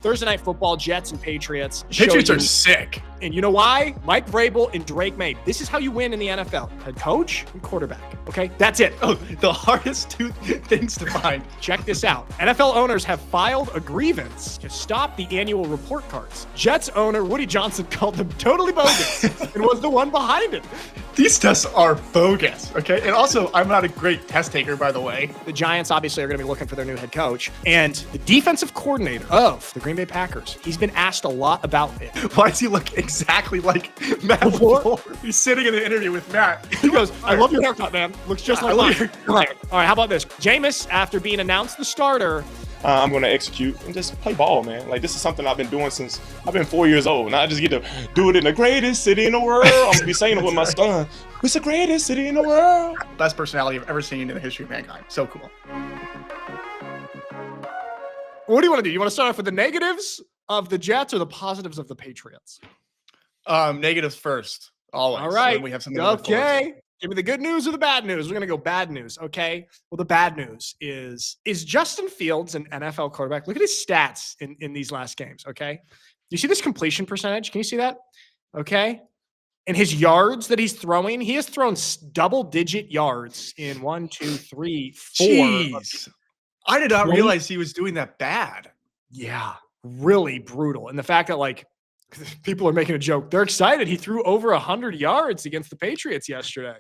Thursday Night Football, Jets and Patriots. Patriots are sick. And you know why? Mike Vrabel and Drake May. This is how you win in the NFL. Head coach and quarterback. Okay, that's it. Oh, the hardest two things to find. Check this out. NFL owners have filed a grievance to stop the annual report cards. Jets owner Woody Johnson called them totally bogus and was the one behind it. These tests are bogus, okay? And also, I'm not a great test taker, by the way. The Giants obviously are going to be looking for their new head coach. And the defensive coordinator of the Green Bay Packers, he's been asked a lot about it. Why does he look exactly like Matt LaFleur? He's sitting in the interview with Matt. He goes, I love your haircut, man. Looks just like mine. All right, how about this? Jameis, after being announced the starter, I'm going to execute and just play ball, man. Like, this is something I've been doing since I've been 4 years old. Now I just get to do it in the greatest city in the world. I'm going to be saying it with my son. It's the greatest city in the world. Best personality I've ever seen in the history of mankind. So cool. What do you want to do? You want to start off with the negatives of the Jets or the positives of the Patriots? Negatives first. Always. All right. When we have something to look forward to. Give me the good news or the bad news. We're going to go bad news, okay? Well, the bad news is Justin Fields an NFL quarterback? Look at his stats in these last games, okay? You see this completion percentage? Can you see that? Okay. And his yards that he's throwing, he has thrown double-digit yards in 1, 2, 3, 4. Jeez. I did not realize he was doing that bad. Yeah, really brutal. And the fact that, like, people are making a joke. They're excited. He threw over 100 yards against the Patriots yesterday.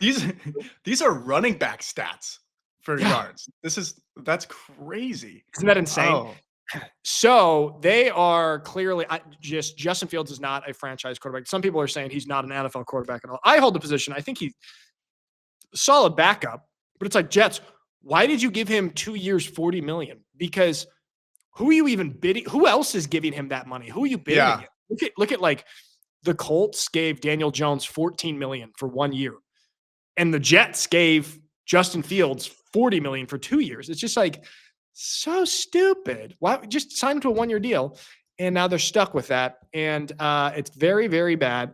These are running back stats for yards. That's crazy. Isn't that insane? Oh. So they are clearly Justin Fields is not a franchise quarterback. Some people are saying he's not an NFL quarterback at all. I hold the position. I think he's a solid backup, but it's like, Jets, why did you give him 2 years, $40 million? Because who are you even bidding? Who else is giving him that money? Who are you bidding against? Look at like the Colts gave Daniel Jones $14 million for 1 year, and the Jets gave Justin Fields $40 million for 2 years. It's just like so stupid. Why just sign him to a 1-year deal? And now they're stuck with that, and it's very, very bad.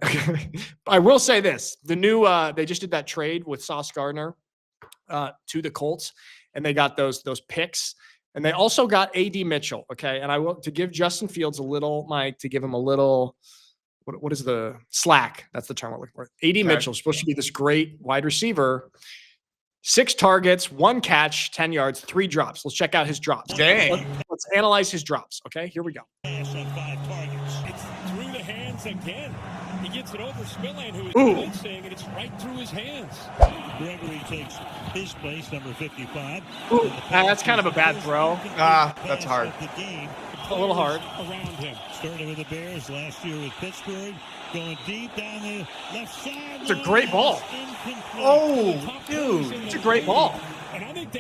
I will say this: the new they just did that trade with Sauce Gardner to the Colts, and they got those picks. And they also got A.D. Mitchell, okay? And I will, to give Justin Fields a little, Mike, to give him a little, what is the slack? That's the term we're looking for. A.D. Mitchell is supposed to be this great wide receiver. 6 targets, 1 catch, 10 yards, 3 drops. Let's check out his drops. Dang. Let's analyze his drops, okay? Here we go. Pass on 5 targets. It's through the hands again. He gets it over Spillane, who is blitzing, and it's right through his hands. Gregory takes his place, number 55. That's kind of a bad throw. That's hard. A little hard. Around him. Started with the Bears last year with Pittsburgh. Going deep down the left side. It's a great ball. Oh, dude. It's a great ball.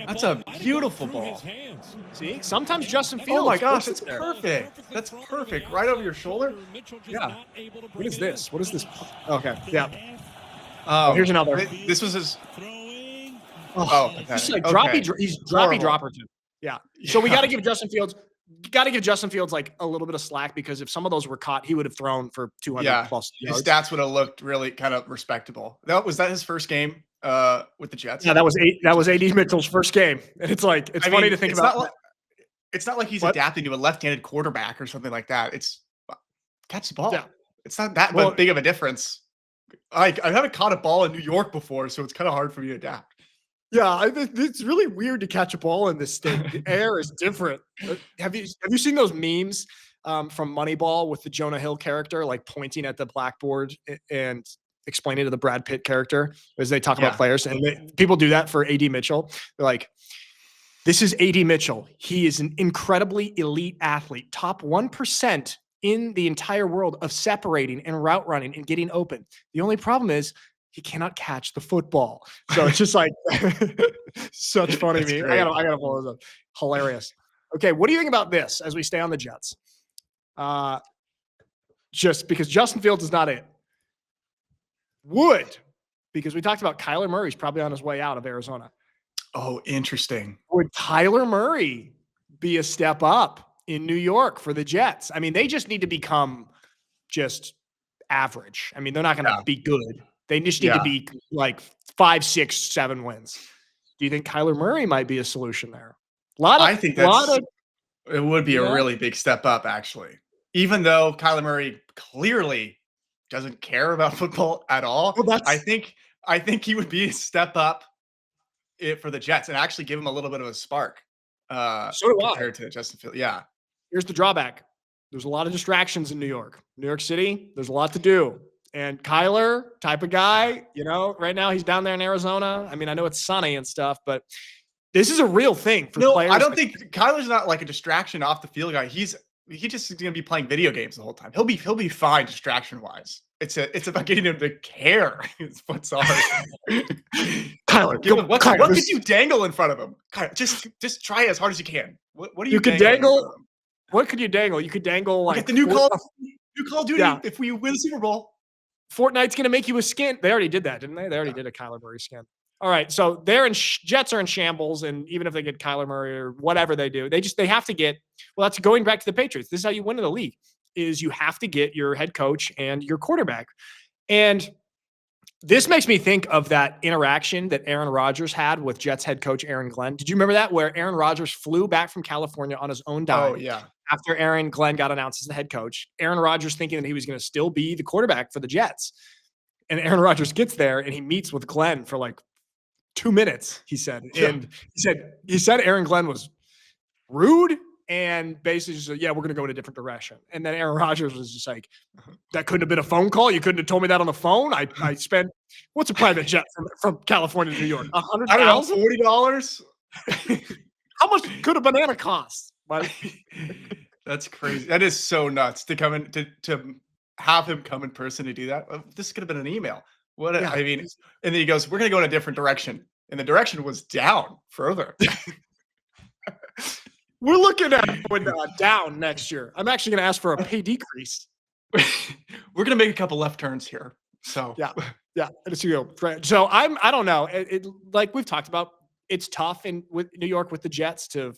That's a beautiful ball. See, sometimes Justin Fields. Oh my gosh, that's perfect. That's perfect. Right over your shoulder. Yeah. What is this? What is this? Okay. Yeah. Here's another. This was his. Okay. He's like droppy dropper too. Yeah. So we got to give Justin Fields. Like a little bit of slack, because if some of those were caught, he would have thrown for 200 plus yards. His stats would have looked really kind of respectable. Was that his first game with the Jets? Yeah, that was A.D. Mitchell's first game, and it's funny to think about. It's not like he's adapting to a left-handed quarterback or something like that. It's catch the ball. Yeah. It's not that big of a difference. I haven't caught a ball in New York before, so it's kind of hard for me to adapt. Yeah, it's really weird to catch a ball in this state. The air is different. Have you seen those memes from Moneyball with the Jonah Hill character, like pointing at the blackboard and explaining to the Brad Pitt character as they talk about players? And people do that for A.D. Mitchell. They're like, this is A.D. Mitchell. He is an incredibly elite athlete, top 1% in the entire world of separating and route running and getting open. The only problem is he cannot catch the football. So it's just like such funny meme. I gotta follow those up. Hilarious. Okay, what do you think about this as we stay on the Jets? Just because Justin Fields is not it. Because we talked about Kyler Murray's probably on his way out of Arizona. Oh, interesting. Would Kyler Murray be a step up in New York for the Jets? I mean, they just need to become just average. I mean, they're not going to be good. They just need to be like 5, 6, 7 wins. Do you think Kyler Murray might be a solution there? It would be a really big step up, actually. Even though Kyler Murray clearly doesn't care about football at all, Well, I think he would be a step up for the Jets and actually give him a little bit of a spark. So do I. Compared to Justin Fields. Yeah. Here's the drawback. There's a lot of distractions in New York. New York City, there's a lot to do. And Kyler, type of guy, right now he's down there in Arizona. I mean, I know it's sunny and stuff, but this is a real thing for players. I don't think Kyler's not like a distraction off the field guy. He just is going to be playing video games the whole time. He'll be fine distraction wise. It's about getting him to care. It's what's hard. Kyler, what could you dangle in front of him? Kyler, just try as hard as you can. What do you could dangle? What could you dangle? You could dangle like the new Call of Duty. Yeah. If we win the Super Bowl, Fortnite's going to make you a skin. They already did that, didn't they? They already did a Kyler Murray skin. All right, so Jets are in shambles, and even if they get Kyler Murray or whatever they do, they have to get. Well, that's going back to the Patriots. This is how you win in the league: is you have to get your head coach and your quarterback. And this makes me think of that interaction that Aaron Rodgers had with Jets head coach Aaron Glenn. Did you remember that, where Aaron Rodgers flew back from California on his own dime? Oh yeah. After Aaron Glenn got announced as the head coach, Aaron Rodgers thinking that he was going to still be the quarterback for the Jets, and Aaron Rodgers gets there and he meets with Glenn for like 2 minutes, he said. And he said Aaron Glenn was rude and basically said, yeah, we're going to go in a different direction. And then Aaron Rodgers was just like, that couldn't have been a phone call. You couldn't have told me that on the phone. I spent, what's a private jet from California to New York? $100,000? I don't know, $40? How much could a banana cost? That's crazy. That is so nuts to come in to have him come in person to do that. This could have been an email. I mean, and then he goes, we're going to go in a different direction. And the direction was down further. We're looking at going down next year. I'm actually going to ask for a pay decrease. We're going to make a couple left turns here. So yeah. So I don't know. It like we've talked about, it's tough with New York with the Jets to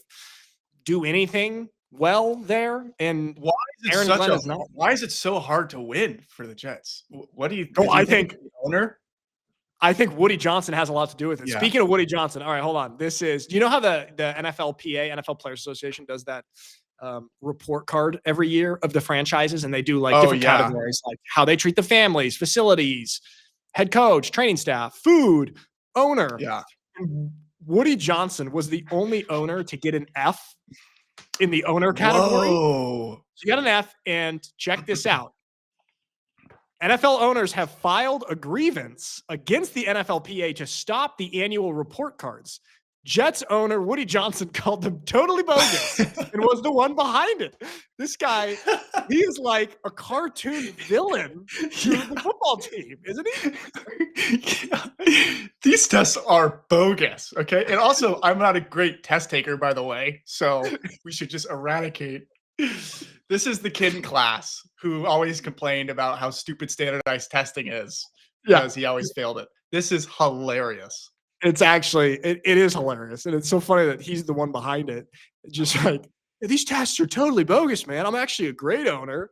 do anything well there. And why is it so hard to win for the Jets? What do you? I think the owner. I think Woody Johnson has a lot to do with it. Yeah. Speaking of Woody Johnson, all right, hold on. Do you know how the NFLPA, NFL Players Association, does that report card every year of the franchises, and they do like different categories, like how they treat the families, facilities, head coach, training staff, food, owner. Yeah. And Woody Johnson was the only owner to get an F in the owner category. Whoa. So you got an F, and check this out. NFL owners have filed a grievance against the NFLPA to stop the annual report cards. Jets owner Woody Johnson called them totally bogus and was the one behind it. This guy, he is like a cartoon villain to the football team, isn't he? Yeah. These tests are bogus, okay? And also, I'm not a great test taker, by the way, so we should just eradicate. This is the kid in class who always complained about how stupid standardized testing is because he always failed it. This is hilarious. It's actually, it is hilarious. And it's so funny that he's the one behind it. Just like, these tests are totally bogus, man. I'm actually a great owner.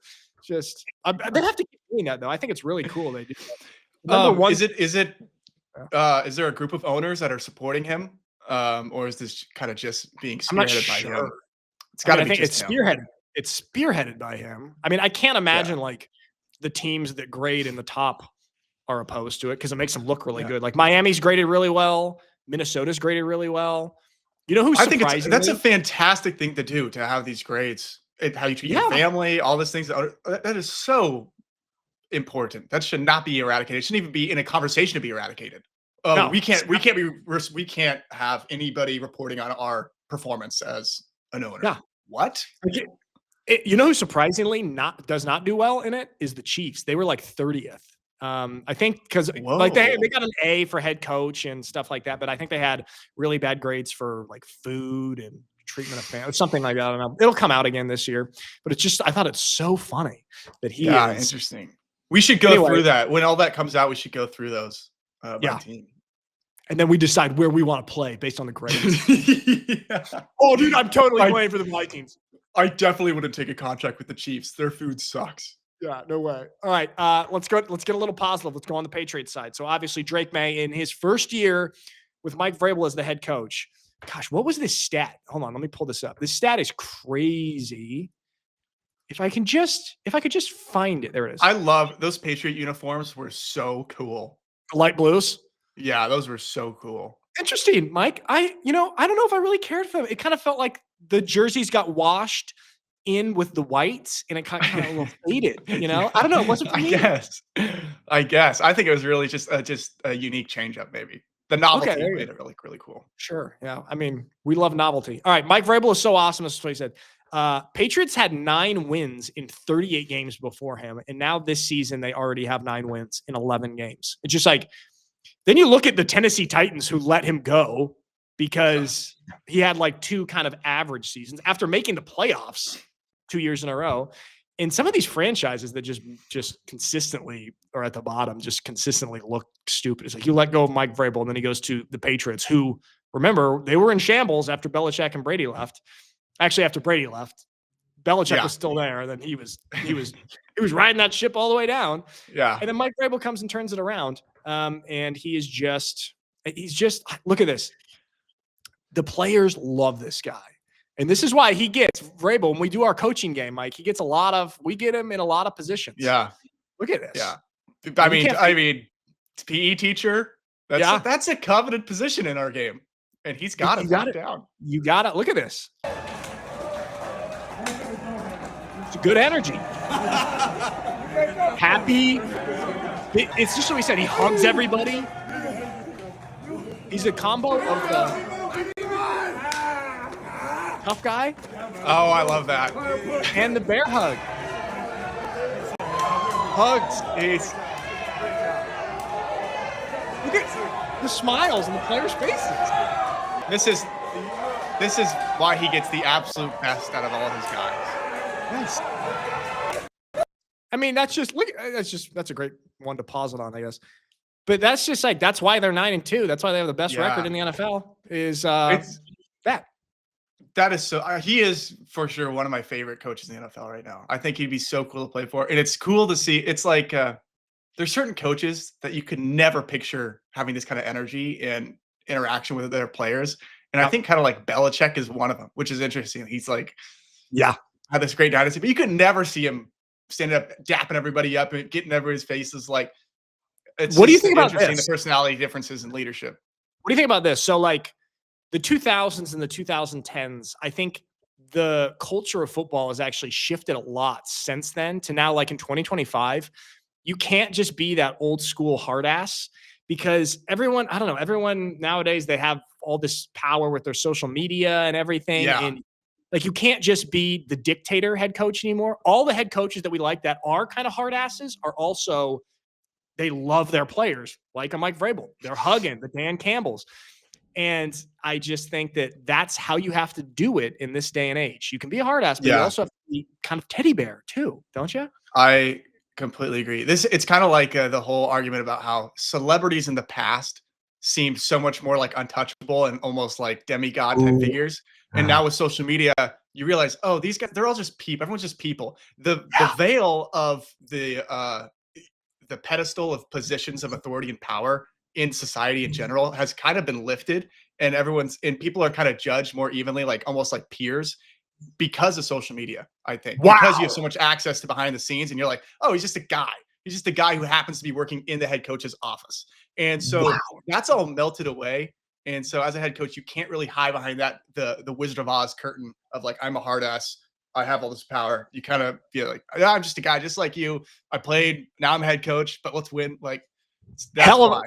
They have to keep doing that, though. I think it's really cool they do that. Is there a group of owners that are supporting him? Or is this kind of just being spearheaded by him? It's got to be just him. It's spearheaded by him. I mean, I can't imagine like the teams that grade in the top are opposed to it because it makes them look really good. Like Miami's graded really well. Minnesota's graded really well. You know who's surprisingly? I think that's a fantastic thing to do, to have these grades, how you treat your family, all these things. That is so important. That should not be eradicated. It shouldn't even be in a conversation to be eradicated. Oh, no, we can't have anybody reporting on our performance as an owner. Yeah. What? You know who surprisingly does not do well in it is the Chiefs. They were like 30th. I think because like they got an A for head coach and stuff like that, but I think they had really bad grades for like food and treatment of family, something like that. I don't know. It'll come out again this year, but it's just, I thought it's so funny that he is interesting. We should go through that. When all that comes out, we should go through those by team. And then we decide where we want to play based on the grades. Oh, dude, I'm totally playing for the Vikings. I definitely wouldn't take a contract with the Chiefs. Their food sucks. Yeah, no way. All right, let's go. Let's get a little positive. Let's go on the Patriots side. So obviously Drake May in his first year with Mike Vrabel as the head coach, Gosh, what was this stat? Hold on, let me pull this up. This stat is crazy. If I could just find it. There it is. I love those Patriot uniforms were so cool. Light blues. Yeah, those were so cool. Interesting, Mike. I don't know if I really cared for them. It kind of felt like the jerseys got washed in with the whites and it kind of a little faded, I don't know. It wasn't for me. I guess. I think it was really just a unique change-up, maybe. The novelty made it really, really cool. Sure. Yeah. I mean, we love novelty. All right. Mike Vrabel is so awesome. That's what he said. Patriots had 9 wins in 38 games before him. And now this season, they already have 9 wins in 11 games. It's just like, then you look at the Tennessee Titans who let him go because he had like 2 kind of average seasons after making the playoffs 2 years in a row. And some of these franchises that just consistently are at the bottom, just consistently look stupid. It's like you let go of Mike Vrabel, and then he goes to the Patriots, who, remember, they were in shambles after Belichick and Brady left. Actually, after Brady left, Belichick was still there, and then he was riding that ship all the way down. Yeah. And then Mike Vrabel comes and turns it around. And he's just look at this. The players love this guy. And this is why he gets Vrabel when we do our coaching game, Mike. We get him in a lot of positions. Yeah. Look at this. Yeah. I mean, PE teacher, that's a coveted position in our game. And he's got it down. You got it. Look at this. It's good energy. Happy. It's just what we said. He hugs everybody. He's a combo of the tough guy. Oh, I love that. And the bear hug. Hugs. Look at the smiles on the players' faces. This is why he gets the absolute best out of all his guys. Yes. I mean, that's a great one to pause it on, I guess. But that's just like, that's why they're 9-2. That's why they have the best record in the NFL is that. That is so. He is for sure one of my favorite coaches in the NFL right now. I think he'd be so cool to play for, and it's cool to see. It's like there's certain coaches that you could never picture having this kind of energy and interaction with their players, and I think kind of like Belichick is one of them, which is interesting. He's like, had this great dynasty, but you could never see him standing up, dapping everybody up, and getting everybody's faces. Like, what do you think about this? The personality differences in leadership. What do you think about this? So, like, the 2000s and the 2010s, I think the culture of football has actually shifted a lot since then to now, like in 2025, you can't just be that old school hard ass because everyone nowadays, they have all this power with their social media and everything. Yeah. And like, you can't just be the dictator head coach anymore. All the head coaches that we like that are kind of hard asses are also, they love their players, like a Mike Vrabel. They're hugging the Dan Campbells. And I just think that that's how you have to do it in this day and age. You can be a hard ass, but you also have to be kind of teddy bear too, don't you? I completely agree. It's kind of like the whole argument about how celebrities in the past seemed so much more like untouchable and almost like demigod type figures. And now with social media, you realize, oh, these guys, they're all just people. Everyone's just people. The veil of the pedestal of positions of authority and power in society in general has kind of been lifted, and people are kind of judged more evenly, like almost like peers, because of social media. I think because you have so much access to behind the scenes, and you're like, oh, he's just a guy. He's just a guy who happens to be working in the head coach's office, and so that's all melted away. And so as a head coach, you can't really hide behind that the Wizard of Oz curtain of like, I'm a hard ass. I have all this power. You kind of feel like, yeah, I'm just a guy just like you. I played. Now I'm a head coach, but let's win. Like, that's why.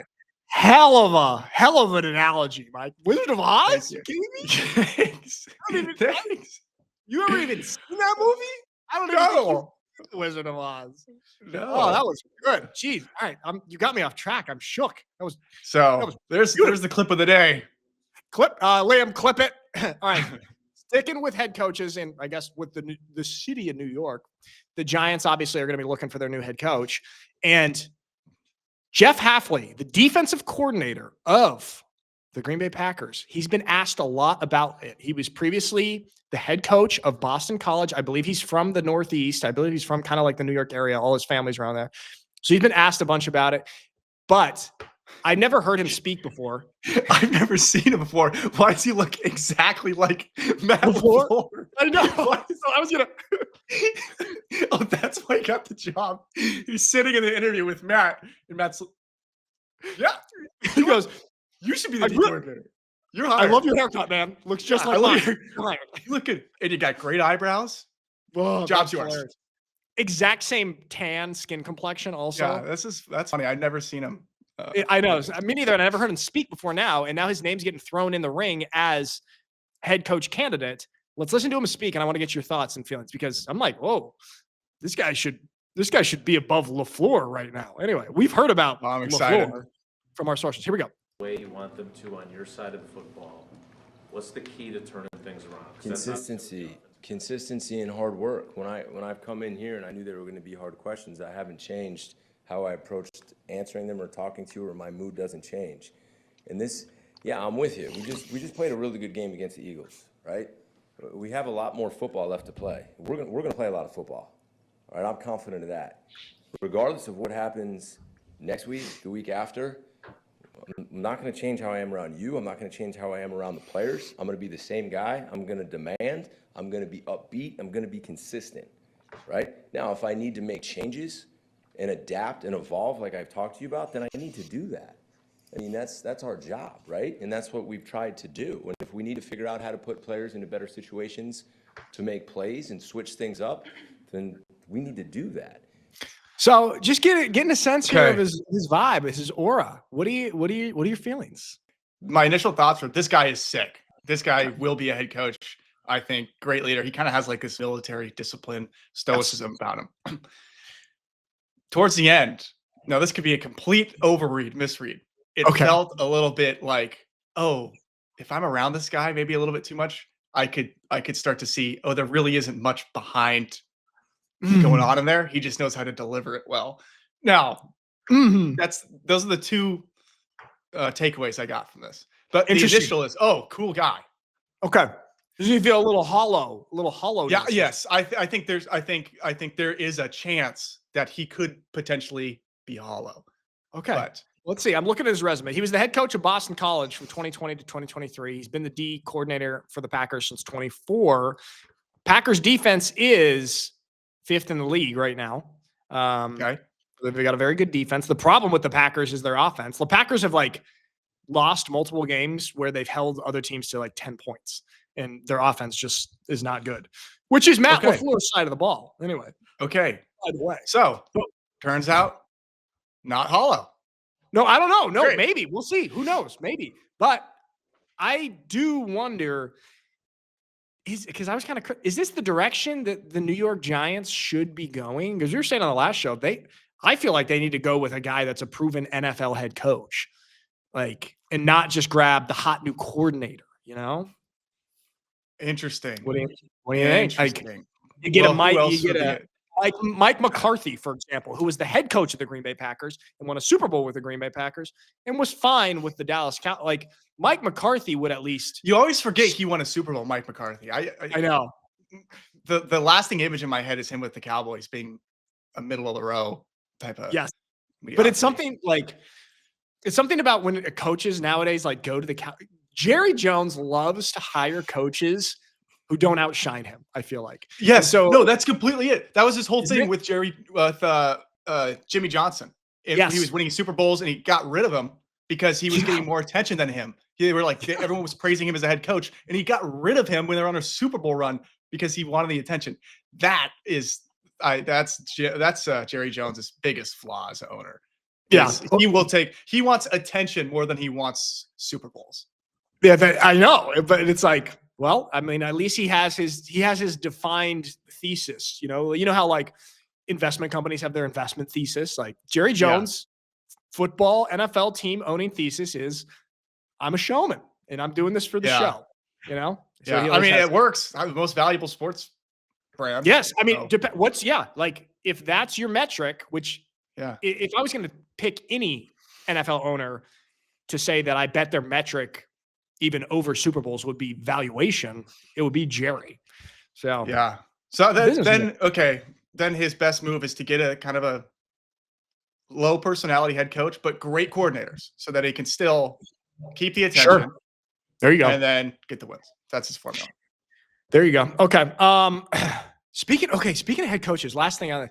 Hell of an analogy, Mike. Wizard of Oz? You. Thanks. You ever even seen that movie? I don't know. Wizard of Oz. No. Oh, that was good. Jeez. All right. You got me off track. I'm shook. There's the clip of the day. Liam, clip it. All right. Sticking with head coaches, and I guess with the city of New York, the Giants obviously are going to be looking for their new head coach. And Jeff Hafley, the defensive coordinator of the Green Bay Packers, he's been asked a lot about it. He was previously the head coach of Boston College. I believe he's from the Northeast. I believe he's from kind of like the New York area. All his family's around there. So he's been asked a bunch about it. But I never heard him speak before. I've never seen him before. Why does he look exactly like Matt Before? LaFleur? I know. So I was gonna. Oh, that's why he got the job. He's sitting in the interview with Matt, and Matt's yeah. He goes, You should be the I D really- coordinator. You're "I hired. love your haircut, man. Looks just I like love mine." your- You're hired. You look good, and you got great eyebrows. Whoa, Job's that's yours. hilarious. Exact same tan skin complexion. Also, Yeah, that's funny. I've never seen him. I know. Me neither. And I never heard him speak before now. And now his name's getting thrown in the ring as head coach candidate. Let's listen to him speak, and I want to get your thoughts and feelings because I'm like, whoa, this guy should be above LaFleur right now. Anyway, we've heard about I'm excited. LaFleur from our sources. Here we go. Way you want them to on your side of the football. What's the key to turning things around? 'Cause that's not- Consistency and hard work. When I've come in here and I knew there were going to be hard questions, I haven't changed how I approached answering them or talking to you, or my mood doesn't change. And this, yeah, I'm with you. We just played a really good game against the Eagles, right? We have a lot more football left to play. We're gonna play a lot of football. All right, I'm confident of that. Regardless of what happens next week, the week after, I'm not going to change how I am around you. I'm not going to change how I am around the players. I'm going to be the same guy. I'm going to demand. I'm going to be upbeat. I'm going to be consistent, right? Now, if I need to make changes and adapt and evolve like I've talked to you about, then I need to do that. I mean, that's our job, right? And that's what we've tried to do. And if we need to figure out how to put players into better situations to make plays and switch things up, then we need to do that. So just getting a sense here Okay. of his vibe, his aura. What are your feelings? My initial thoughts were this guy is sick. This guy will be a head coach. I think great leader. He kind of has like this military discipline, stoicism about him. Towards the end, now this could be a complete misread. It Okay. felt a little bit like, oh, if I'm around this guy, maybe a little bit too much, I could start to see, oh, there really isn't much behind going on in there. He just knows how to deliver it well. Now, those are the two takeaways I got from this. But the Interesting. initial is, oh, cool guy. Okay. Does he feel a little hollow? Yeah, yes. I think there is a chance that he could potentially be hollow. Okay. But Let's see. I'm looking at his resume. He was the head coach of Boston College from 2020 to 2023. He's been the D coordinator for the Packers since 24. Packers defense is 5th in the league right now. okay. They've got a very good defense. The problem with the Packers is their offense. The Packers have lost multiple games where they've held other teams to 10 points, and their offense just is not good, which is Matt Okay. LaFleur's side of the ball. Anyway, Okay. by the way. So turns out not hollow. No, I don't know. No, Great. maybe. We'll see. Who knows? Maybe. But I do wonder because I was kind of is this the direction that the New York Giants should be going? Because you were saying on the last show, I feel like they need to go with a guy that's a proven NFL head coach, and not just grab the hot new coordinator, Interesting. What do you think? Interesting. You get Well, a Mike, who else you get would be a it? Mike McCarthy, for example, who was the head coach of the Green Bay Packers and won a Super Bowl with the Green Bay Packers and was fine with the Dallas Cowboys. Mike McCarthy would at least. You always forget he won a Super Bowl, Mike McCarthy. I know. The lasting image in my head is him with the Cowboys being a middle of the row type of. Yes. But it's something about when coaches nowadays go to the Jerry Jones loves to hire coaches who don't outshine him, I feel like. Yes. So No, that's completely it. That was his whole Isn't thing it? with Jimmy Johnson. Yes. He was winning Super Bowls and he got rid of him because he was getting more attention than him. They were everyone was praising him as a head coach, and he got rid of him when they were on a Super Bowl run because he wanted the attention. That's Jerry Jones's biggest flaw as an owner. Yeah. He wants attention more than he wants Super Bowls. Yeah, I know, but it's well, I mean, at least he has his defined thesis. You know how investment companies have their investment thesis. Jerry Jones, football NFL team owning thesis is, I'm a showman and I'm doing this for the show. So Yeah, I mean, it works. I'm the most valuable sports brand. Yes, I mean, if that's your metric, which if I was going to pick any NFL owner to say that I bet their metric even over Super Bowls would be valuation, it would be Jerry. So yeah. So then his best move is to get a kind of low personality head coach, but great coordinators so that he can still keep the attention. Sure. There you go. And then get the wins. That's his formula. There you go. Okay. Speaking of head coaches, last thing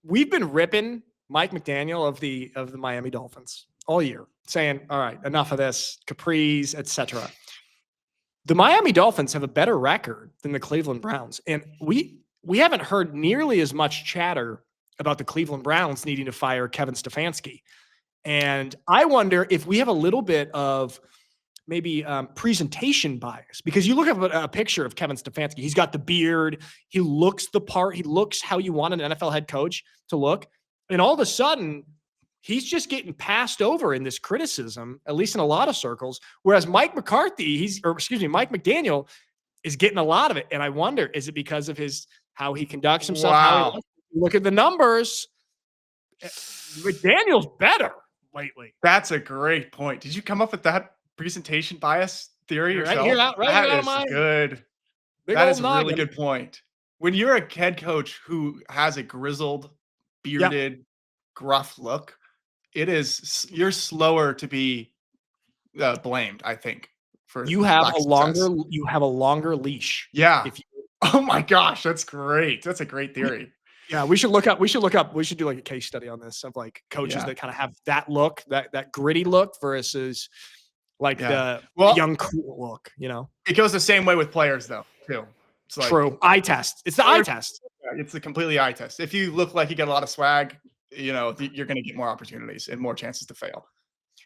we've been ripping Mike McDaniel of the Miami Dolphins all year, saying, all right, enough of this, Capri's, etc. The Miami Dolphins have a better record than the Cleveland Browns. And we haven't heard nearly as much chatter about the Cleveland Browns needing to fire Kevin Stefanski. And I wonder if we have a little bit of maybe presentation bias, because you look at a picture of Kevin Stefanski. He's got the beard. He looks the part. He looks how you want an NFL head coach to look. And all of a sudden, he's just getting passed over in this criticism, at least in a lot of circles. Whereas Mike McDaniel is getting a lot of it. And I wonder, is it because of how he conducts himself? Wow. Look at the numbers. McDaniel's better lately. That's a great point. Did you come up with that presentation bias theory yourself? That is good. That is a really good point. When you're a head coach who has a grizzled, bearded, gruff look, you're slower to be blamed, I think. For you have a longer leash. Yeah. Oh my gosh, that's great. That's a great theory. Yeah, we should do like a case study on this of like coaches that kind of have that look, that gritty look versus like the young cool look, It goes the same way with players though, too. It's like, true. Eye test. It's the eye test. It's the completely eye test. If you look like you get a lot of swag, you're going to get more opportunities and more chances to fail.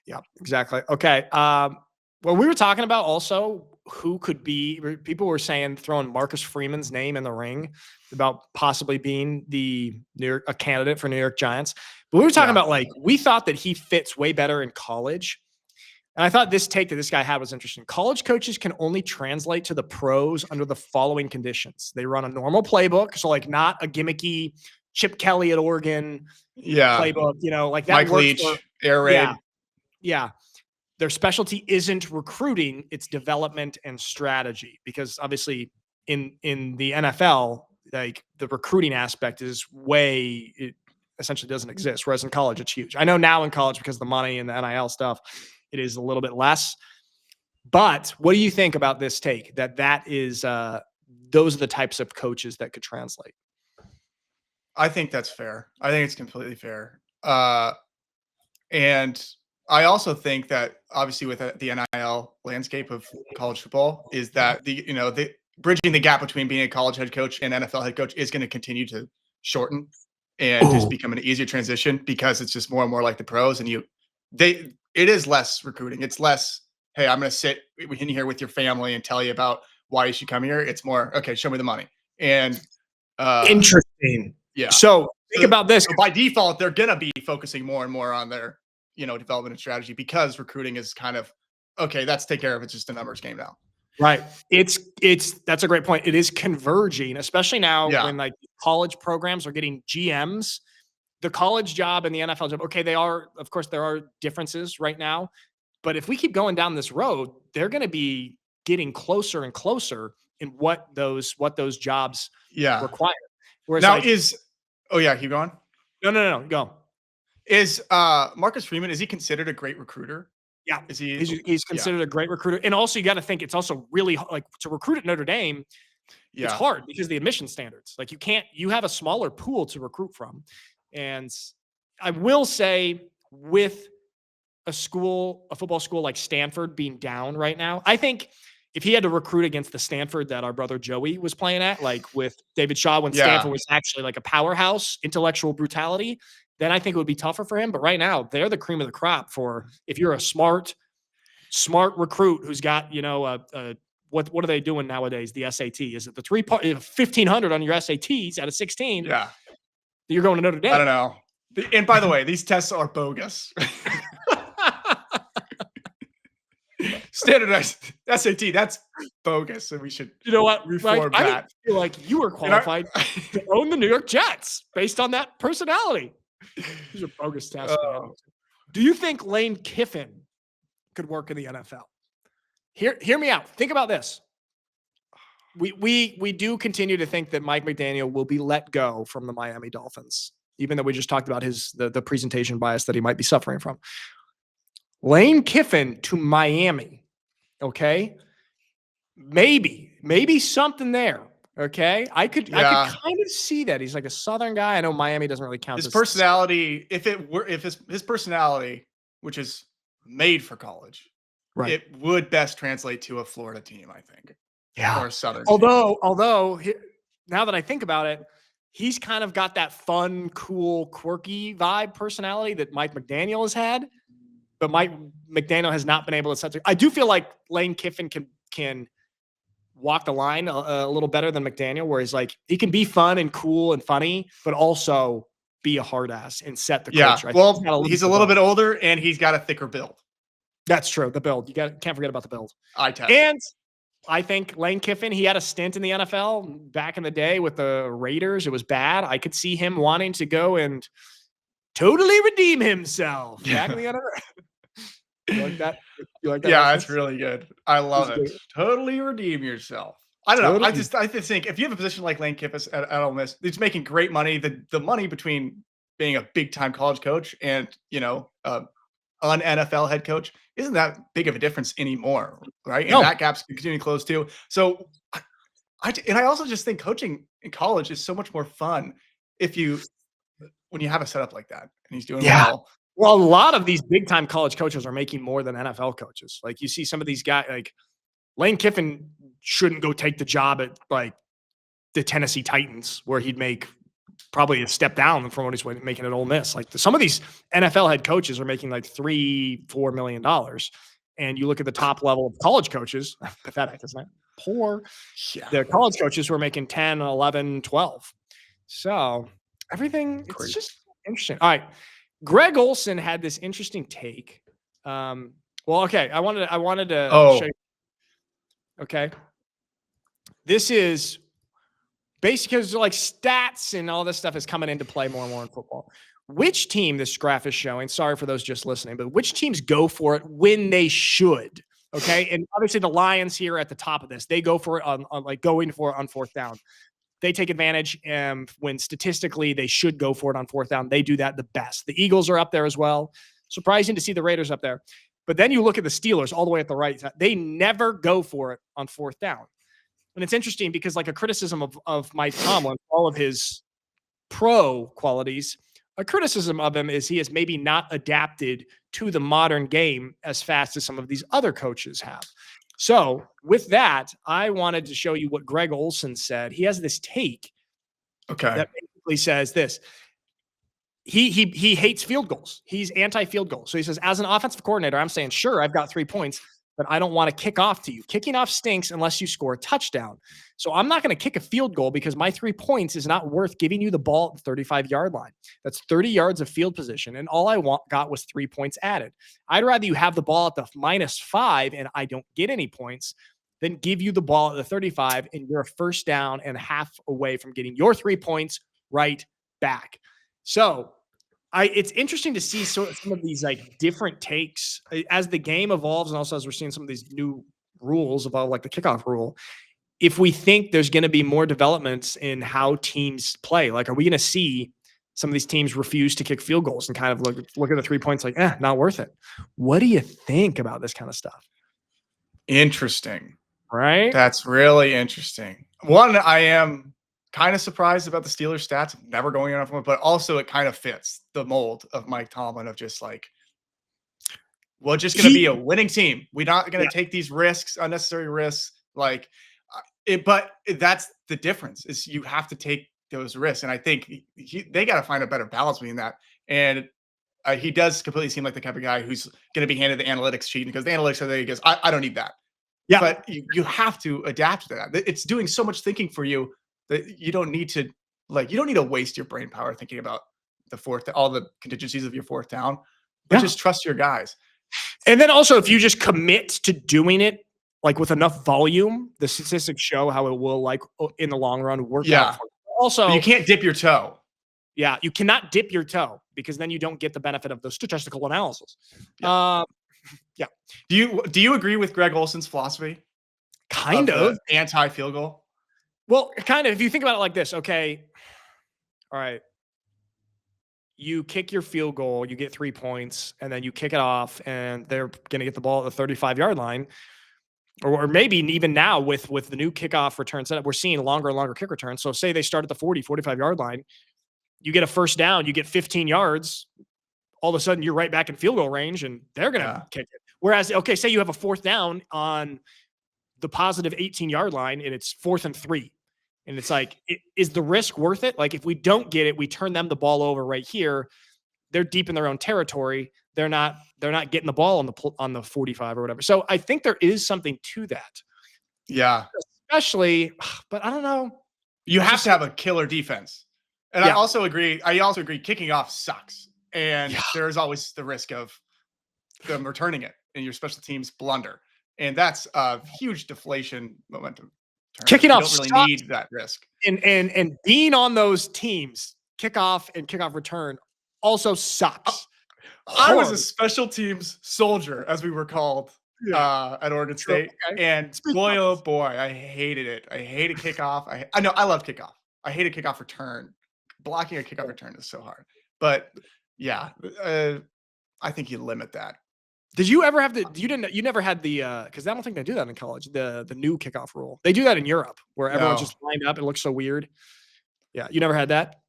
Yeah, exactly. Okay. Well, we were talking about also who could be, people were saying throwing Marcus Freeman's name in the ring about possibly being a candidate for New York Giants. But we were talking about we thought that he fits way better in college. And I thought this take that this guy had was interesting. College coaches can only translate to the pros under the following conditions. They run a normal playbook. So like not a gimmicky Chip Kelly at Oregon playbook, like that. Mike Leach, air raid. Yeah. Their specialty isn't recruiting, it's development and strategy, because obviously in the NFL, like the recruiting aspect it essentially doesn't exist. Whereas in college, it's huge. I know now in college, because of the money and the NIL stuff, it is a little bit less. But what do you think about this take that is those are the types of coaches that could translate? I think that's fair. I think it's completely fair. And I also think that obviously with the NIL landscape of college football is that the bridging the gap between being a college head coach and NFL head coach is going to continue to shorten and just become an easier transition, because it's just more and more like the pros, and it is less recruiting. It's less, hey, I'm going to sit in here with your family and tell you about why you should come here. It's more, okay, show me the money. And interesting. Yeah. So think about this. So by default, they're going to be focusing more and more on their development and strategy, because recruiting is kind of, okay, that's take care of. It's just a numbers game now. Right. That's a great point. It is converging, especially now when like college programs are getting GMs, the college job and the NFL job. Okay. Of course there are differences right now, but if we keep going down this road, they're going to be getting closer and closer in what those jobs require. Whereas now keep going. No, go. Is Marcus Freeman, is he considered a great recruiter? Yeah. He's considered a great recruiter. And also you got to think it's also really like to recruit at Notre Dame. It's hard because of the admission standards. Like you have a smaller pool to recruit from. And I will say with a football school like Stanford being down right now, I think if he had to recruit against the Stanford that our brother Joey was playing at, like with David Shaw, when Stanford was actually like a powerhouse, intellectual brutality, then I think it would be tougher for him. But right now, they're the cream of the crop for if you're a smart recruit who's got, what are they doing nowadays? The SAT. Is it the 1,500 on your SATs out of 16? Yeah. You're going to Notre Dame. I don't know. And by the way, these tests are bogus. Standardized SAT, that's bogus. And we should reform that. I feel like you were qualified to own the New York Jets based on that personality. These are bogus tests. Do you think Lane Kiffin could work in the NFL? Hear me out. Think about this. We do continue to think that Mike McDaniel will be let go from the Miami Dolphins. even though we just talked about the presentation bias that he might be suffering from. Lane Kiffin to Miami. Okay. Maybe something there. Okay. I could kind of see that. He's like a Southern guy. I know Miami doesn't really count. His personality, if his personality, which is made for college, right, it would best translate to a Florida team, I think. Yeah. Or a Southern Although now that I think about it, he's kind of got that fun, cool, quirky vibe personality that Mike McDaniel has had, but Mike McDaniel has not been able to set. I do feel like Lane Kiffin can walk the line a little better than McDaniel, where he's like, he can be fun and cool and funny, but also be a hard ass and set the culture. Yeah, well, he's a little bit older and he's got a thicker build. That's true. The build. Can't forget about the build. Test. And I think Lane Kiffin, he had a stint in the NFL back in the day with the Raiders. It was bad. I could see him wanting to go and totally redeem himself back in the NFL. You like that? You like that? Yeah, that's really good. I love it. Totally redeem yourself. I don't know. I just think if you have a position like Lane Kiffin at Ole Miss, it's making great money. The money between being a big time college coach and an NFL head coach isn't that big of a difference anymore, right? And that gap's continuing to close too. So, I also just think coaching in college is so much more fun when you have a setup like that and he's doing well. Well, a lot of these big time college coaches are making more than NFL coaches. Like you see some of these guys, like Lane Kiffin shouldn't go take the job at like the Tennessee Titans, where he'd make probably a step down from what he's making at Ole Miss. Like some of these NFL head coaches are making like $3-4 million. And you look at the top level of college coaches, pathetic, isn't it? Poor. Yeah. The college coaches who are making 10, 11, 12. So everything, it's just interesting. All right. Greg Olsen had this interesting take. Okay. I wanted to show you. Okay. This is basically because like stats and all this stuff is coming into play more and more in football. Which team this graph is showing, sorry for those just listening, but which teams go for it when they should? Okay. And obviously the Lions here at the top of this, they go for it on like going for it on fourth down. They take advantage when statistically they should go for it on fourth down. They do that the best. The Eagles are up there as well. Surprising to see the Raiders up there. But then you look at the Steelers all the way at the right side. They never go for it on fourth down. And it's interesting because like a criticism of Mike Tomlin, all of his pro qualities, a criticism of him is he has maybe not adapted to the modern game as fast as some of these other coaches have. So with that, I wanted to show you what Greg Olsen said. He has this take that basically says this. He hates field goals. He's anti-field goals. So he says, as an offensive coordinator, I'm saying, sure, I've got 3 points, but I don't want to kick off to you. Kicking off stinks unless you score a touchdown. So I'm not going to kick a field goal because my 3 points is not worth giving you the ball at the 35-yard line. That's 30 yards of field position, and all I got was 3 points added. I'd rather you have the ball at the -5 and I don't get any points than give you the ball at the 35 and you're a first down and a half away from getting your 3 points right back. So it's interesting to see some of these like different takes as the game evolves, and also as we're seeing some of these new rules about like the kickoff rule. If we think there's going to be more developments in how teams play, like are we going to see some of these teams refuse to kick field goals and kind of look at the 3 points like, not worth it? What do you think about this kind of stuff? Interesting, right? That's really interesting. One, I am kind of surprised about the Steelers stats, never going enough, but also it kind of fits the mold of Mike Tomlin of just like, we're just going to be a winning team. We're not going to take these risks, unnecessary risks. Like but that's the difference is you have to take those risks. And I think they got to find a better balance between that. And he does completely seem like the type of guy who's going to be handed the analytics sheet because the analytics are there. He goes, I don't need that. Yeah. But you have to adapt to that. It's doing so much thinking for you that you don't need to waste your brain power thinking about all the contingencies of your fourth down, but just trust your guys. And then also if you just commit to doing it, like with enough volume, the statistics show how it will like in the long run work out. Also, but you can't dip your toe. Yeah. You cannot dip your toe because then you don't get the benefit of the statistical analysis. Yeah. Do you agree with Greg Olsen's philosophy? Kind of anti-field goal. Well, kind of, if you think about it like this, okay. All right. you kick your field goal, you get 3 points, and then you kick it off, and they're going to get the ball at the 35-yard line. Or maybe even now with the new kickoff return setup, we're seeing longer and longer kick returns. So say they start at the 40, 45-yard line, you get a first down, you get 15 yards, all of a sudden you're right back in field goal range, and they're going to kick it. Whereas, okay, say you have a fourth down on the positive 18-yard line, and it's 4th and 3. And it's like, is the risk worth it? Like, if we don't get it, we turn them the ball over right here. They're deep in their own territory. They're not getting the ball on the 45 or whatever. So I think there is something to that. Yeah. Especially, but I don't know. You have to have a killer defense. And I also agree kicking off sucks. And there's always the risk of them returning it and your special teams blunder. And that's a huge deflation momentum. Kicking off you don't really need that risk. And being on those teams, kickoff and kickoff return, also sucks. I was a special teams soldier, as we were called at Oregon State. Okay. And boy, oh boy, I hated it. I hated kickoff. I know I love kickoff. I hated kickoff return. Blocking a kickoff return is so hard. But yeah, I think you limit that. Did you ever have you never had the, because I don't think they do that in college, the new kickoff rule. They do that in Europe where everyone's just lined up. It looks so weird. Yeah. You never had that?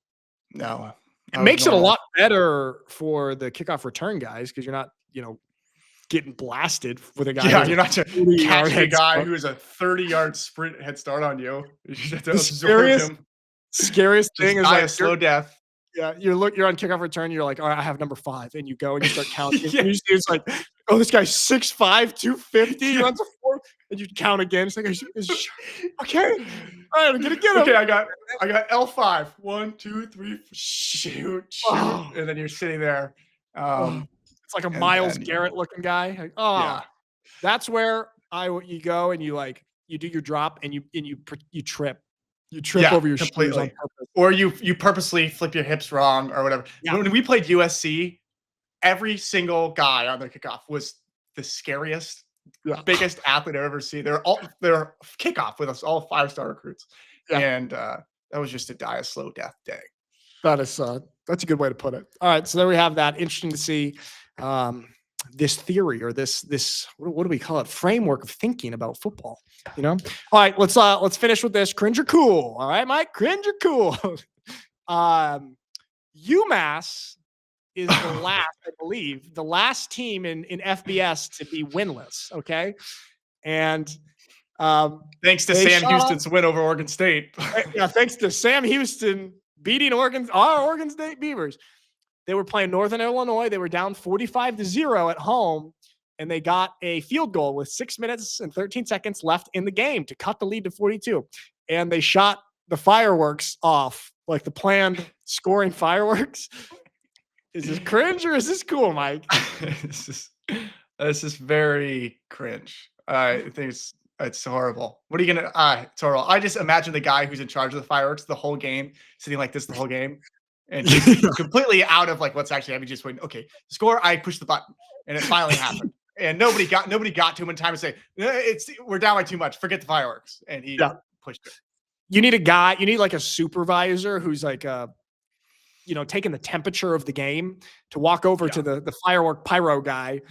No. It makes it a lot better for the kickoff return guys because you're not, getting blasted with a guy. Yeah, you're not catching a guy who is a 30-yard sprint head start on you. You have to absorb him. Scariest thing is like a slow death. Yeah, you're on kickoff return. You're like, all right, I have number 5, and you go and you start counting. And you see it's like, oh, this guy's 6'5", 250. He runs a 4, and you count again. It's like, okay, all right, I'm gonna get him. Okay, I got L5. 1, 2, 3, shoot, and then you're sitting there. It's like a Myles Garrett looking guy. Like, that's where you go and you do your drop and you trip. You trip over your shoes on purpose. Or you purposely flip your hips wrong or whatever. Yeah. When we played USC, every single guy on their kickoff was the scariest, biggest athlete I've ever seen. They're kickoff with us, all 5-star recruits. Yeah. And that was just a slow death day. That's a good way to put it. All right, so there we have that. Interesting to see this theory or this what do we call it? Framework of thinking about football. All right, let's finish with this. Cringe or cool? All right, Mike. Cringe or cool? UMass is the last, I believe, the last team in FBS to be winless. Okay, and thanks to Sam Houston's win over Oregon State. Yeah, thanks to Sam Houston beating our Oregon State Beavers. They were playing Northern Illinois. They were down 45-0 at home, and they got a field goal with 6 minutes and 13 seconds left in the game to cut the lead to 42. And they shot the fireworks off, like the planned scoring fireworks. Is this cringe or is this cool, Mike? This is very cringe. I think it's horrible. What are you gonna? It's horrible. I just imagine the guy who's in charge of the fireworks the whole game, sitting like this the whole game. And completely out of what's actually happening. Just waiting. Okay, score. I pushed the button, and it finally happened. And nobody got to him in time to say we're down by too much. Forget the fireworks. And he pushed it. You need a guy. You need like a supervisor who's like taking the temperature of the game to walk over to the firework pyro guy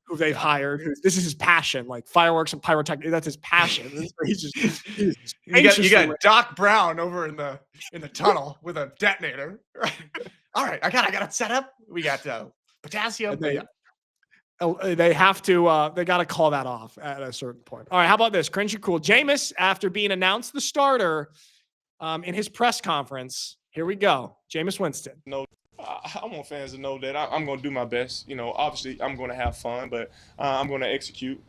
who they've hired. This is his passion, like fireworks and pyrotechnics. That's his passion. You got Doc Brown over in the tunnel with a detonator. All right, I got it set up. We got potassium. They have to. They got to call that off at a certain point. All right, how about this? Cringe or cool? Jameis, after being announced the starter in his press conference. Here we go. Jameis Winston. No. I want fans to know that I'm going to do my best. Obviously I'm going to have fun, but I'm going to execute,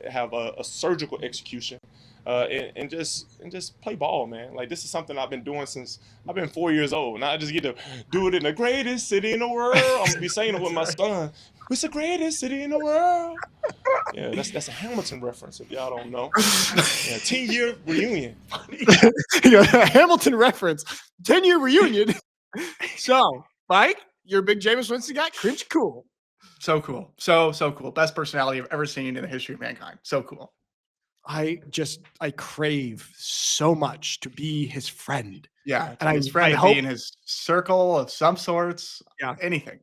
have a surgical execution, and just play ball, man. Like, this is something I've been doing since I've been 4 years old. Now I just get to do it in the greatest city in the world. I'm going to be saying it with my son. It's the greatest city in the world. Yeah, that's a Hamilton reference if y'all don't know. 10-year reunion. Hamilton reference. 10-year reunion. So, Mike, you're a big Jameis Winston guy. Cringe cool. So cool. So cool. Best personality I've ever seen in the history of mankind. So cool. I crave so much to be his friend. Yeah, and his friend I to hope, be in his circle of some sorts. Yeah. Anything.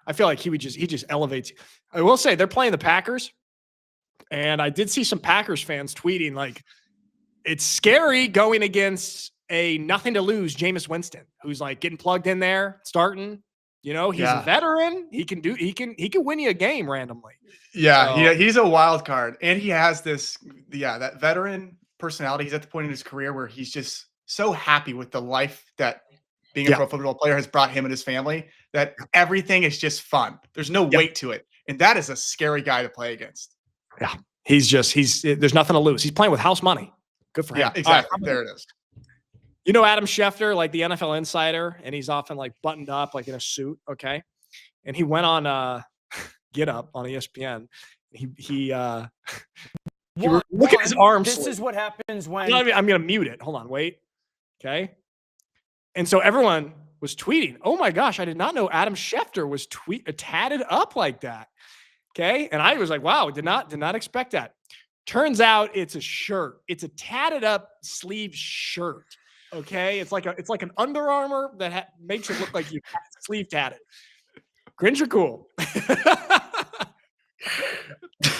I feel like he just elevates. I will say they're playing the Packers, and I did see some Packers fans tweeting like it's scary going against a nothing to lose Jameis Winston, who's like getting plugged in there, starting. You know, he's a veteran. He can win you a game randomly. Yeah, So, he's a wild card, and he has that veteran personality. He's at the point in his career where he's just so happy with the life that being a pro football player has brought him and his family, that everything is just fun. There's no weight to it. And that is a scary guy to play against. Yeah. There's nothing to lose. He's playing with house money. Good for him. Yeah, exactly. Right, there it is. You know, Adam Schefter, like the NFL insider, and he's often like buttoned up, like in a suit. Okay. And he went on Get Up on ESPN. Look at his arm. This is what happens when I'm going to mute it. Hold on. Wait. Okay. And so everyone was tweeting, oh my gosh, I did not know Adam Schefter was tatted up like that. Okay. And I was like, wow, did not expect that. Turns out it's a shirt. It's a tatted up sleeve shirt. Okay. It's like an Under Armour that makes it look like you sleeve tatted. Cringe or cool?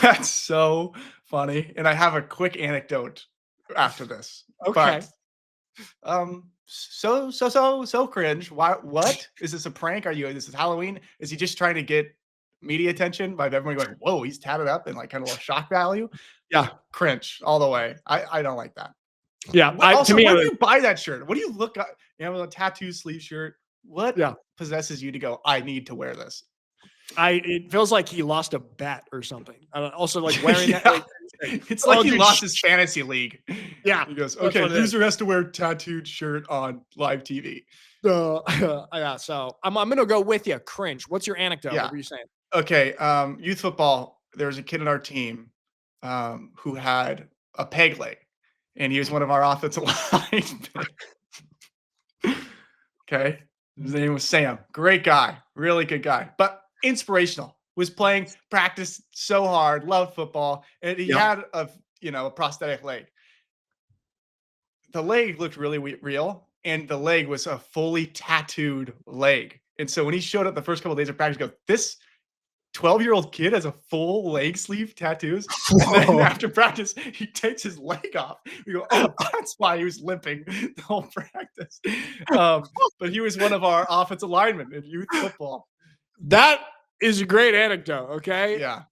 That's so funny. And I have a quick anecdote after this. Okay. But, so cringe. Why? What is this a prank? This is Halloween? Is he just trying to get media attention by everyone going, whoa, he's tatted up and like kind of a shock value? Yeah, cringe all the way. I don't like that. Yeah, where do you buy that shirt? What do you look at? You have a tattoo sleeve shirt. What possesses you to go, I need to wear this? It feels like he lost a bet or something. Also, like wearing that. Like, it's like he lost his fantasy league. Yeah. He goes, okay, loser has to wear tattooed shirt on live TV. Yeah. So I'm going to go with you. Cringe. What's your anecdote? Yeah. What were you saying? Okay. Youth football. There was a kid in our team who had a peg leg, and he was one of our offensive linemen. Okay. His name was Sam. Great guy. Really good guy. But inspirational. Was playing, practiced so hard, loved football, and he had a prosthetic leg. The leg looked really real, and the leg was a fully tattooed leg. And so when he showed up the first couple of days of practice, he goes, this 12-year-old kid has a full leg sleeve tattoos. And then after practice, he takes his leg off. We go, oh, that's why he was limping the whole practice. But he was one of our offensive linemen in youth football. That is a great anecdote. Okay. Yeah.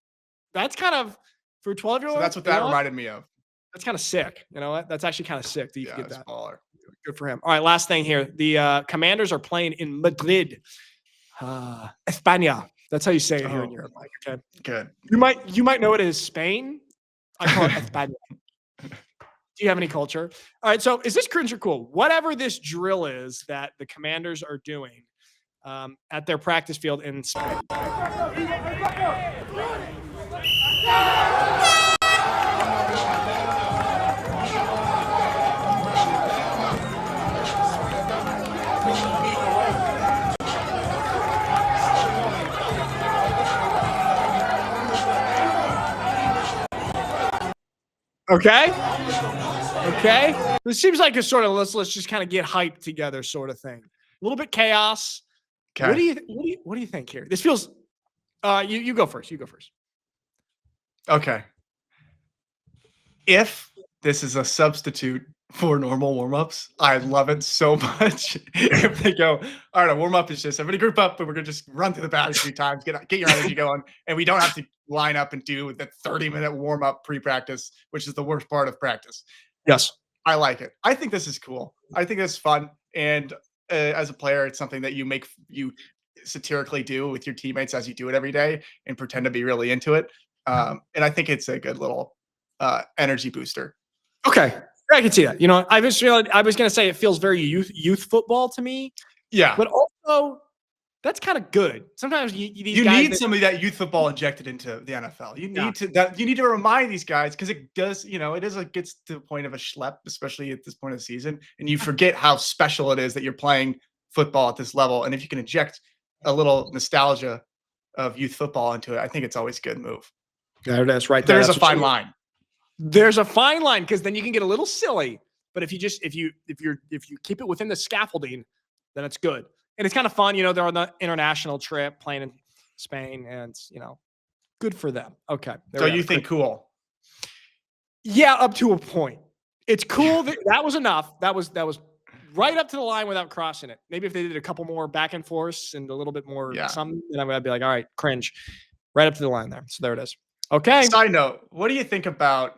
That's kind of for 12-year-old. So that's what that reminded me of. That's kind of sick. You know what? That's actually kind of sick that you get that. Baller. Good for him. All right. Last thing here. The Commanders are playing in Madrid, España. That's how you say it here in Europe. Like, okay. Good. You might know it as Spain. I call it España. Do you have any culture? All right. So is this cringe or cool? Whatever this drill is that the Commanders are doing at their practice field in Spain. Okay. This seems like a sort of let's just kind of get hyped together sort of thing. A little bit chaos. Okay. What do you think here? This feels. You go first. You go first. Okay. If this is a substitute for normal warm-ups, I love it so much. If they go, all right, a warm-up is just everybody group up and we're gonna just run through the batters a few times, get your energy going, and we don't have to line up and do the 30-minute warm-up pre-practice, which is the worst part of practice. Yes. I like it. I think this is cool. I think it's fun. And as a player, it's something that you satirically do with your teammates as you do it every day and pretend to be really into it. And I think it's a good little energy booster. Okay. I can see that. You know, I was going to say it feels very youth football to me. Yeah. But also, that's kind of good. Sometimes you need some of that youth football injected into the NFL. You need to remind these guys because it does, it gets to the point of a schlep, especially at this point of the season, and you forget how special it is that you're playing football at this level. And if you can inject a little nostalgia of youth football into it, I think it's always a good move. There it is, right there. There's a fine line. There's a fine line because then you can get a little silly. But if you keep it within the scaffolding, then it's good. And it's kind of fun, they're on the international trip playing in Spain, and good for them. Okay. So you think cool? Yeah, up to a point. It's cool. That was enough. That was right up to the line without crossing it. Maybe if they did a couple more back and forths and a little bit more something, then I'd be like, all right, cringe. Right up to the line there. So there it is. Okay. Side note, what do you think about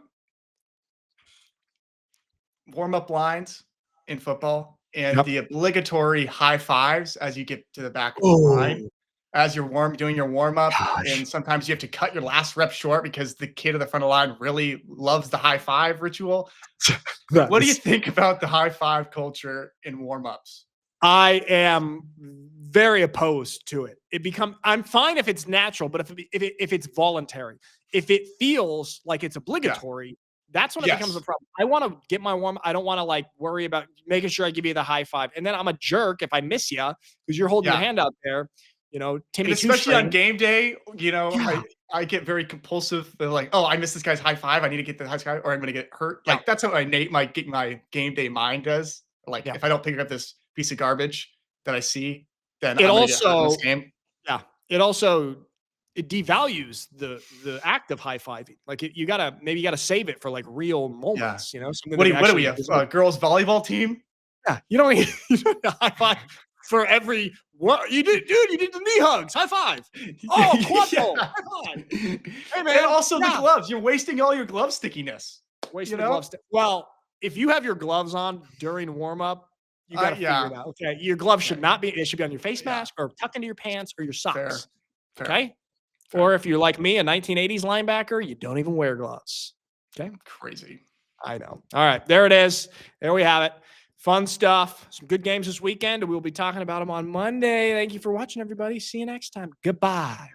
warm-up lines in football and the obligatory high fives as you get to the back of the line? As you're doing your warm-up, and sometimes you have to cut your last rep short because the kid at the front of the line really loves the high five ritual. What do you think about the high five culture in warm-ups? I am very opposed to it. I'm fine if it's natural, but if it's voluntary, if it feels like it's obligatory, that's when it becomes a problem. I want to get my warm. I don't want to worry about making sure I give you the high five, and then I'm a jerk if I miss you because you're holding your hand out there. Timmy, and especially on game day, I get very compulsive. They're like, oh, I missed this guy's high five. I need to get the high five, or I'm going to get hurt. That's how my game day mind does. If I don't pick up this piece of garbage that I see, then I'm going to get hurt in this game. Yeah, it devalues the act of high fiving. You gotta save it for real moments. What do we have? Girls volleyball team? Yeah, you don't need a high five for every what you did, dude. You did the knee hugs. High five. Oh, quadruple. High five. Hey man. And also the gloves. You're wasting all your glove stickiness. Wasting the gloves. Well, if you have your gloves on during warm up, you got to figure it out. Okay, your gloves should not be. It should be on your face mask or tucked into your pants or your socks. Fair. Okay. Fair. Or if you're like me, a 1980s linebacker, you don't even wear gloves. Okay. Crazy. I know. All right. There it is. There we have it. Fun stuff. Some good games this weekend. We'll be talking about them on Monday. Thank you for watching, everybody. See you next time. Goodbye.